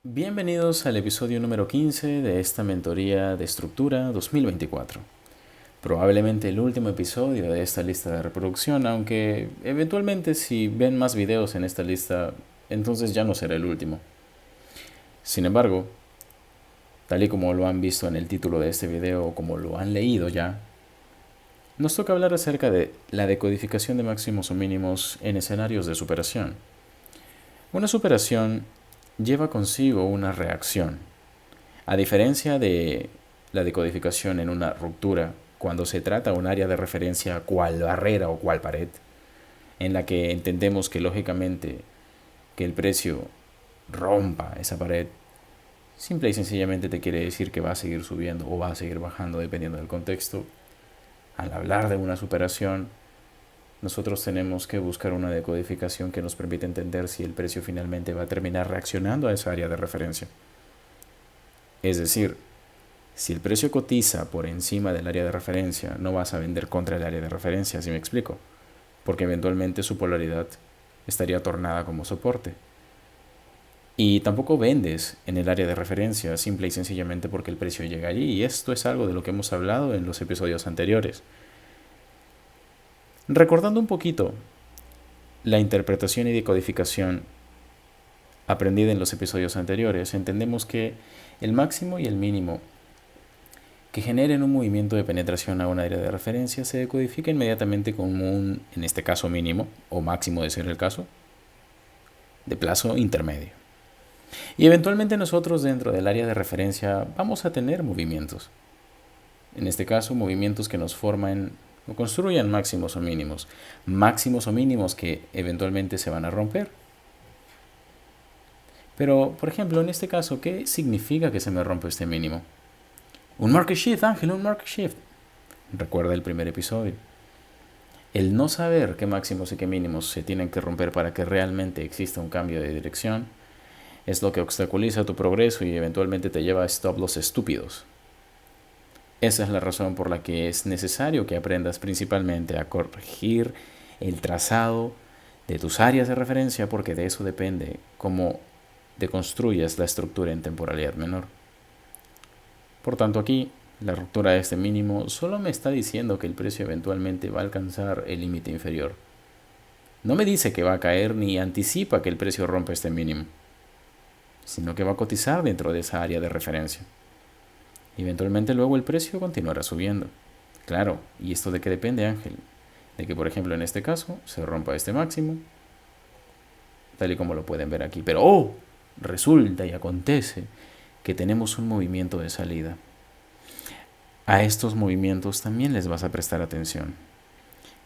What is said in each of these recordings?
Bienvenidos al episodio número 15 de esta mentoría de estructura 2024. Probablemente el último episodio de esta lista de reproducción, aunque eventualmente si ven más videos en esta lista, entonces ya no será el último. Sin embargo, tal y como lo han visto en el título de este video o como lo han leído ya, nos toca hablar acerca de la decodificación de máximos o mínimos en escenarios de superación. Una superación lleva consigo una reacción. A diferencia de la decodificación en una ruptura, cuando se trata de un área de referencia cual barrera o cual pared, en la que entendemos que lógicamente que el precio rompa esa pared, simple y sencillamente te quiere decir que va a seguir subiendo o va a seguir bajando dependiendo del contexto. Al hablar de una superación, nosotros tenemos que buscar una decodificación que nos permita entender si el precio finalmente va a terminar reaccionando a esa área de referencia. Es decir, si el precio cotiza por encima del área de referencia, no vas a vender contra el área de referencia, ¿sí me explico? Porque eventualmente su polaridad estaría tornada como soporte. Y tampoco vendes en el área de referencia, simple y sencillamente porque el precio llega allí. Y esto es algo de lo que hemos hablado en los episodios anteriores. Recordando un poquito la interpretación y decodificación aprendida en los episodios anteriores, entendemos que el máximo y el mínimo que generen un movimiento de penetración a un área de referencia se decodifica inmediatamente como un, en este caso mínimo, o máximo de ser el caso, de plazo intermedio. Y eventualmente nosotros dentro del área de referencia vamos a tener movimientos. En este caso, movimientos que nos forman o construyan máximos o mínimos que eventualmente se van a romper. Pero, por ejemplo, en este caso, ¿qué significa que se me rompe este mínimo? Un market shift, Ángel, un market shift. Recuerda el primer episodio. El no saber qué máximos y qué mínimos se tienen que romper para que realmente exista un cambio de dirección es lo que obstaculiza tu progreso y eventualmente te lleva a stop loss estúpidos. Esa es la razón por la que es necesario que aprendas principalmente a corregir el trazado de tus áreas de referencia, porque de eso depende cómo te construyas la estructura en temporalidad menor. Por tanto, aquí la ruptura de este mínimo solo me está diciendo que el precio eventualmente va a alcanzar el límite inferior. No me dice que va a caer ni anticipa que el precio rompa este mínimo, sino que va a cotizar dentro de esa área de referencia. Eventualmente luego el precio continuará subiendo. Claro, ¿y esto de qué depende, Ángel? De que, por ejemplo, en este caso se rompa este máximo, tal y como lo pueden ver aquí. Pero, resulta y acontece que tenemos un movimiento de salida. A estos movimientos también les vas a prestar atención.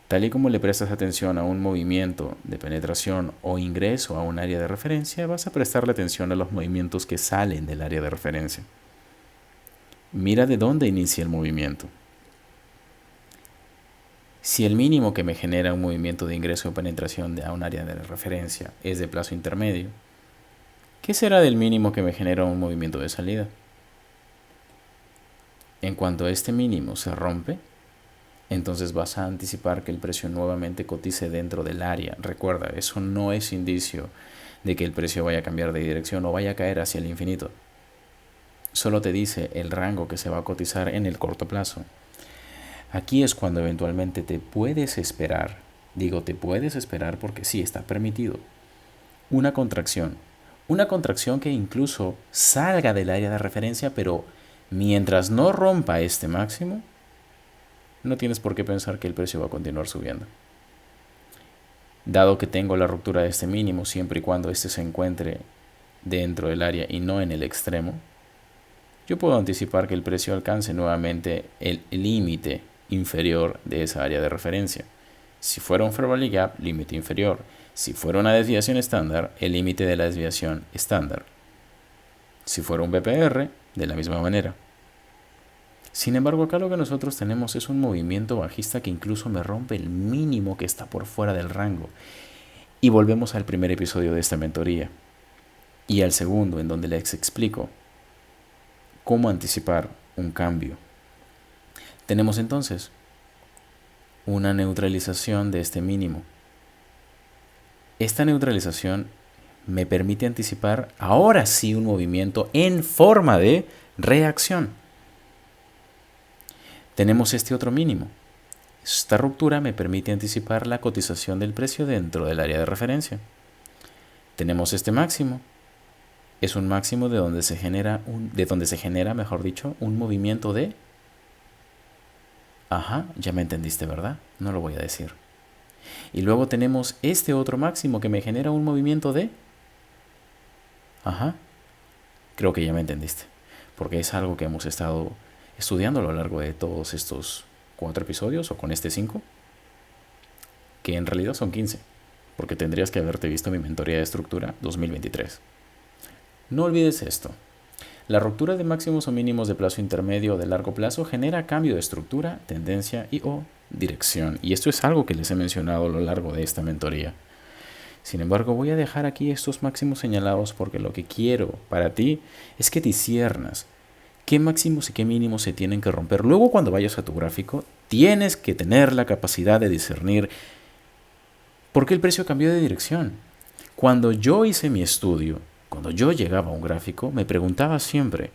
Tal y como le prestas atención a un movimiento de penetración o ingreso a un área de referencia, vas a prestarle atención a los movimientos que salen del área de referencia. Mira de dónde inicia el movimiento. Si el mínimo que me genera un movimiento de ingreso o penetración a un área de referencia es de plazo intermedio, ¿qué será del mínimo que me genera un movimiento de salida? En cuanto este mínimo se rompe, entonces vas a anticipar que el precio nuevamente cotice dentro del área. Recuerda, eso no es indicio de que el precio vaya a cambiar de dirección o vaya a caer hacia el infinito. Solo te dice el rango que se va a cotizar en el corto plazo. Aquí es cuando eventualmente te puedes esperar, digo te puedes esperar porque sí está permitido, una contracción. Una contracción que incluso salga del área de referencia, pero mientras no rompa este máximo, no tienes por qué pensar que el precio va a continuar subiendo. Dado que tengo la ruptura de este mínimo, siempre y cuando este se encuentre dentro del área y no en el extremo, yo puedo anticipar que el precio alcance nuevamente el límite inferior de esa área de referencia. Si fuera un Fair Value Gap, límite inferior. Si fuera una desviación estándar, el límite de la desviación estándar. Si fuera un BPR, de la misma manera. Sin embargo, acá lo que nosotros tenemos es un movimiento bajista que incluso me rompe el mínimo que está por fuera del rango. Y volvemos al primer episodio de esta mentoría. Y al segundo, en donde les explico cómo anticipar un cambio. Tenemos entonces una neutralización de este mínimo. Esta neutralización me permite anticipar ahora sí un movimiento en forma de reacción. Tenemos este otro mínimo. Esta ruptura me permite anticipar la cotización del precio dentro del área de referencia. Tenemos este máximo. Es un máximo de donde se genera, mejor dicho, un movimiento de... Ajá, ya me entendiste, ¿verdad? No lo voy a decir. Y luego tenemos este otro máximo que me genera un movimiento de... Ajá, creo que ya me entendiste. Porque es algo que hemos estado estudiando a lo largo de todos estos 4 episodios, o con este 5, que en realidad son 15, porque tendrías que haberte visto mi mentoría de estructura 2023. No olvides esto. La ruptura de máximos o mínimos de plazo intermedio o de largo plazo genera cambio de estructura, tendencia y o dirección. Y esto es algo que les he mencionado a lo largo de esta mentoría. Sin embargo, voy a dejar aquí estos máximos señalados porque lo que quiero para ti es que disciernas qué máximos y qué mínimos se tienen que romper. Luego, cuando vayas a tu gráfico, tienes que tener la capacidad de discernir por qué el precio cambió de dirección. Cuando yo hice mi estudio, cuando yo llegaba a un gráfico, me preguntaba siempre,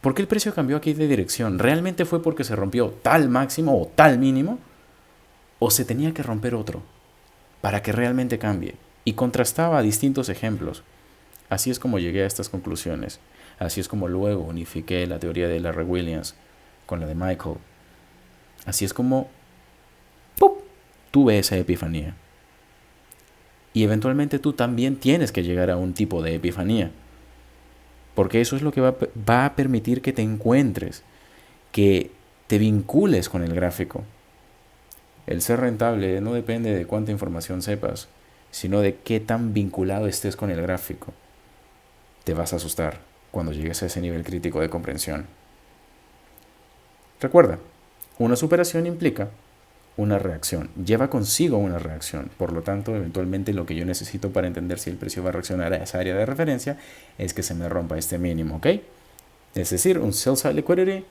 ¿por qué el precio cambió aquí de dirección? ¿Realmente fue porque se rompió tal máximo o tal mínimo? ¿O se tenía que romper otro para que realmente cambie? Y contrastaba distintos ejemplos. Así es como llegué a estas conclusiones. Así es como luego unifiqué la teoría de Larry Williams con la de Michael. Así es como ¡pum!, tuve esa epifanía. Y eventualmente tú también tienes que llegar a un tipo de epifanía. Porque eso es lo que va a permitir que te encuentres, que te vincules con el gráfico. El ser rentable no depende de cuánta información sepas, sino de qué tan vinculado estés con el gráfico. Te vas a asustar cuando llegues a ese nivel crítico de comprensión. Recuerda, una superación implica una reacción, lleva consigo una reacción. Por lo tanto, eventualmente lo que yo necesito para entender si el precio va a reaccionar a esa área de referencia es que se me rompa este mínimo, ¿ok? Es decir, un sell side liquidity,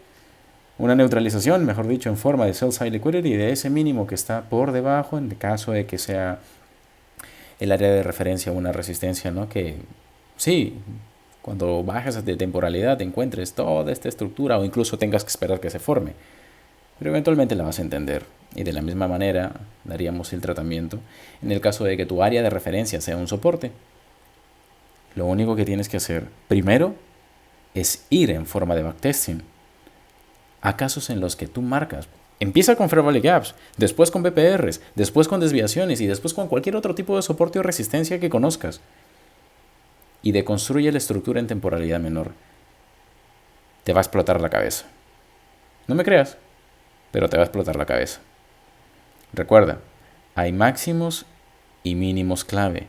una neutralización, mejor dicho, en forma de sell side liquidity de ese mínimo que está por debajo, en el caso de que sea el área de referencia una resistencia, ¿no? Que sí, cuando bajas de temporalidad te encuentres toda esta estructura o incluso tengas que esperar que se forme. Pero eventualmente la vas a entender. Y de la misma manera daríamos el tratamiento en el caso de que tu área de referencia sea un soporte. Lo único que tienes que hacer primero es ir en forma de backtesting a casos en los que tú marcas. Empieza con Fair Value Gaps, después con BPRs, después con desviaciones y después con cualquier otro tipo de soporte o resistencia que conozcas. Y deconstruye la estructura en temporalidad menor. Te va a explotar la cabeza. No me creas, pero te va a explotar la cabeza. Recuerda, hay máximos y mínimos clave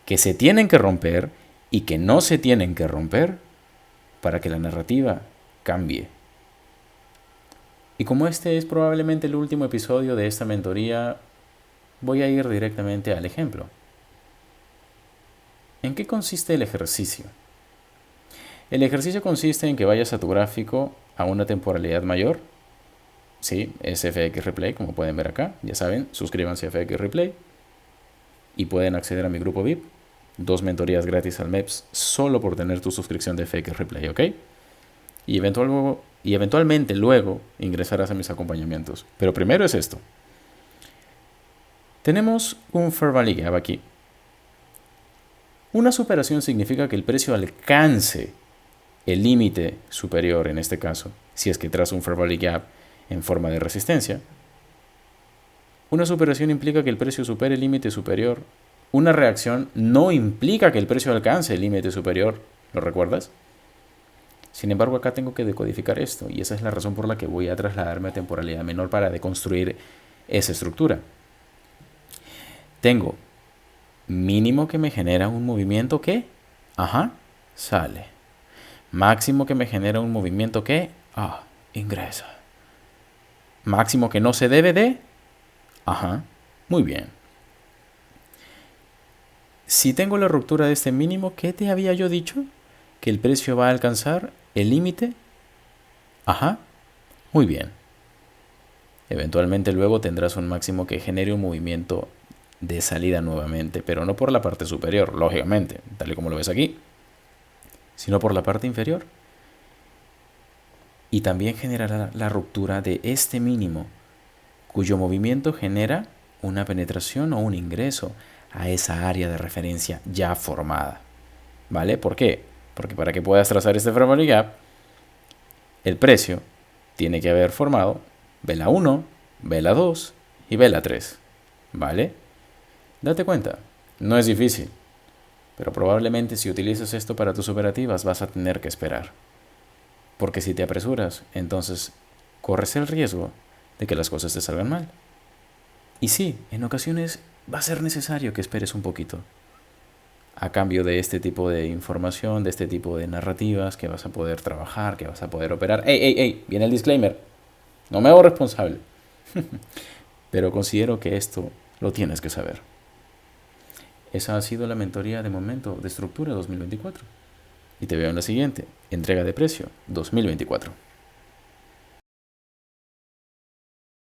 que se tienen que romper y que no se tienen que romper para que la narrativa cambie. Y como este es probablemente el último episodio de esta mentoría, voy a ir directamente al ejemplo. ¿En qué consiste el ejercicio? El ejercicio consiste en que vayas a tu gráfico a una temporalidad mayor. Sí, es FX Replay, como pueden ver acá. Ya saben, suscríbanse a FX Replay y pueden acceder a mi grupo VIP. 2 mentorías gratis al mes solo por tener tu suscripción de FX Replay, ¿ok? Y eventualmente luego ingresarás a mis acompañamientos. Pero primero es esto. Tenemos un Fair Value Gap aquí. Una superación significa que el precio alcance el límite superior, en este caso, si es que traza un Fair Value Gap en forma de resistencia. Una superación implica que el precio supere el límite superior. Una reacción no implica que el precio alcance el límite superior. ¿Lo recuerdas? Sin embargo, acá tengo que decodificar esto y esa es la razón por la que voy a trasladarme a temporalidad menor para deconstruir esa estructura. Tengo mínimo que me genera un movimiento que, sale. Máximo que me genera un movimiento que, ingresa. Máximo que no se debe de, muy bien. Si tengo la ruptura de este mínimo, ¿qué te había yo dicho? Que el precio va a alcanzar el límite. Muy bien. Eventualmente luego tendrás un máximo que genere un movimiento de salida nuevamente, pero no por la parte superior, lógicamente, tal y como lo ves aquí, sino por la parte inferior. Y también generará la ruptura de este mínimo, cuyo movimiento genera una penetración o un ingreso a esa área de referencia ya formada. ¿Vale? ¿Por qué? Porque para que puedas trazar este fair value gap, el precio tiene que haber formado vela 1, vela 2 y vela 3. ¿Vale? Date cuenta, no es difícil, pero probablemente si utilizas esto para tus operativas vas a tener que esperar. Porque si te apresuras, entonces corres el riesgo de que las cosas te salgan mal. Y sí, en ocasiones va a ser necesario que esperes un poquito, a cambio de este tipo de información, de este tipo de narrativas que vas a poder trabajar, que vas a poder operar. ¡Ey, ey, ey! Viene el disclaimer. No me hago responsable. Pero considero que esto lo tienes que saber. Esa ha sido la mentoría de momento de estructura 2024. Y te veo en la siguiente, entrega de precio 2024.